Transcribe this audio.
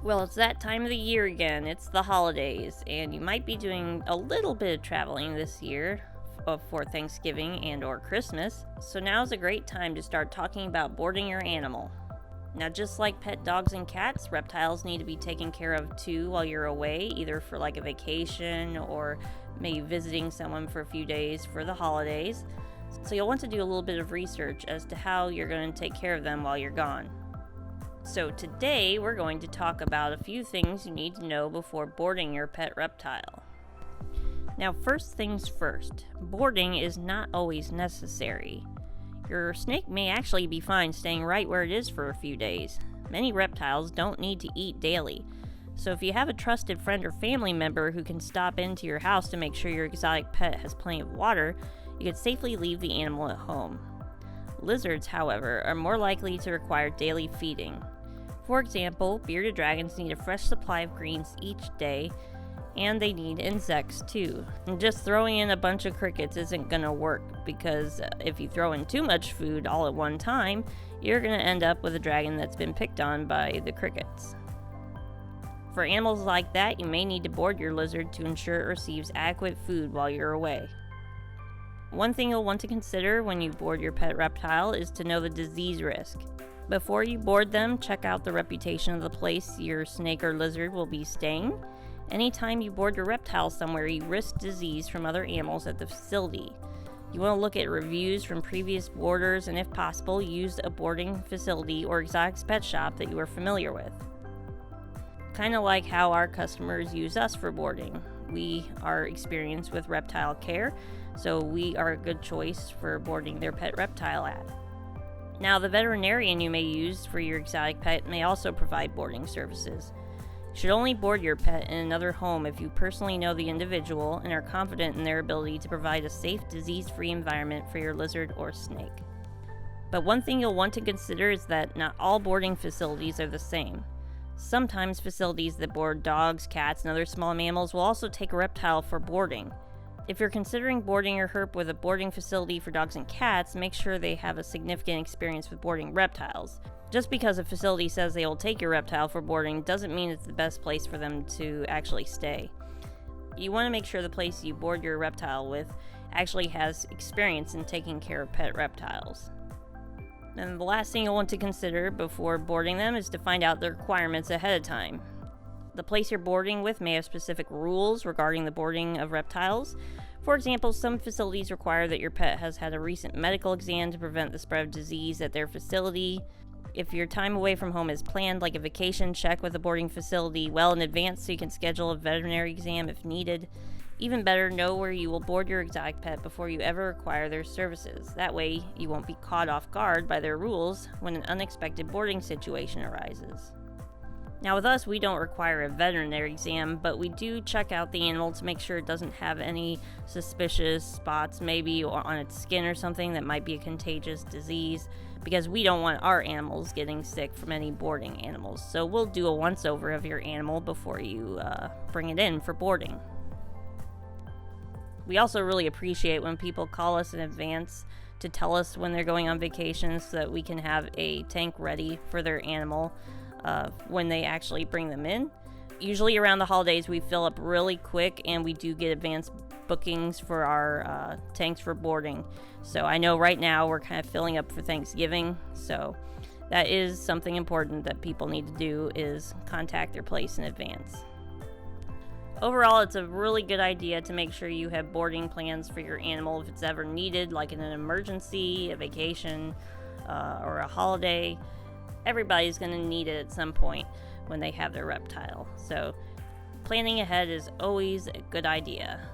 Well, it's that time of the year again. It's the holidays, and you might be doing a little bit of traveling this year for Thanksgiving and or Christmas. So now's a great time to start talking about boarding your animal. Now, just like pet dogs and cats, reptiles need to be taken care of too while you're away, either for like a vacation or maybe visiting someone for a few days for the holidays. So you'll want to do a little bit of research as to how you're going to take care of them while you're gone. So today we're going to talk about a few things you need to know before boarding your pet reptile. Now, first things first, boarding is not always necessary. Your snake may actually be fine staying right where it is for a few days. Many reptiles don't need to eat daily. So if you have a trusted friend or family member who can stop into your house to make sure your exotic pet has plenty of water, you can safely leave the animal at home. Lizards, however, are more likely to require daily feeding. For example, bearded dragons need a fresh supply of greens each day, and they need insects too. And just throwing in a bunch of crickets isn't gonna work, because if you throw in too much food all at one time, you're gonna end up with a dragon that's been picked on by the crickets. For animals like that, you may need to board your lizard to ensure it receives adequate food while you're away. One thing you'll want to consider when you board your pet reptile is to know the disease risk. Before you board them, check out the reputation of the place your snake or lizard will be staying. Anytime you board your reptile somewhere, you risk disease from other animals at the facility. You want to look at reviews from previous boarders and, if possible, use a boarding facility or exotic pet shop that you are familiar with. Kind of like how our customers use us for boarding. We are experienced with reptile care, so we are a good choice for boarding their pet reptile at. Now, the veterinarian you may use for your exotic pet may also provide boarding services. You should only board your pet in another home if you personally know the individual and are confident in their ability to provide a safe, disease-free environment for your lizard or snake. But one thing you'll want to consider is that not all boarding facilities are the same. Sometimes facilities that board dogs, cats, and other small mammals will also take a reptile for boarding. If you're considering boarding your herp with a boarding facility for dogs and cats, make sure they have a significant experience with boarding reptiles. Just because a facility says they will take your reptile for boarding doesn't mean it's the best place for them to actually stay. You want to make sure the place you board your reptile with actually has experience in taking care of pet reptiles. And the last thing you'll want to consider before boarding them is to find out the requirements ahead of time. The place you're boarding with may have specific rules regarding the boarding of reptiles. For example, some facilities require that your pet has had a recent medical exam to prevent the spread of disease at their facility. If your time away from home is planned, like a vacation, check with the boarding facility well in advance so you can schedule a veterinary exam if needed. Even better, know where you will board your exotic pet before you ever require their services. That way, you won't be caught off guard by their rules when an unexpected boarding situation arises. Now, with us, we don't require a veterinary exam, but we do check out the animal to make sure it doesn't have any suspicious spots, maybe on its skin or something that might be a contagious disease, because we don't want our animals getting sick from any boarding animals. So we'll do a once-over of your animal before you bring it in for boarding. We also really appreciate when people call us in advance to tell us when they're going on vacation so that we can have a tank ready for their animal when they actually bring them in. Usually around the holidays we fill up really quick, and we do get advanced bookings for our tanks for boarding. So I know right now we're kind of filling up for Thanksgiving, so that is something important that people need to do, is contact their place in advance. Overall, it's a really good idea to make sure you have boarding plans for your animal if it's ever needed, like in an emergency, a vacation, or a holiday. Everybody's going to need it at some point when they have their reptile. So planning ahead is always a good idea.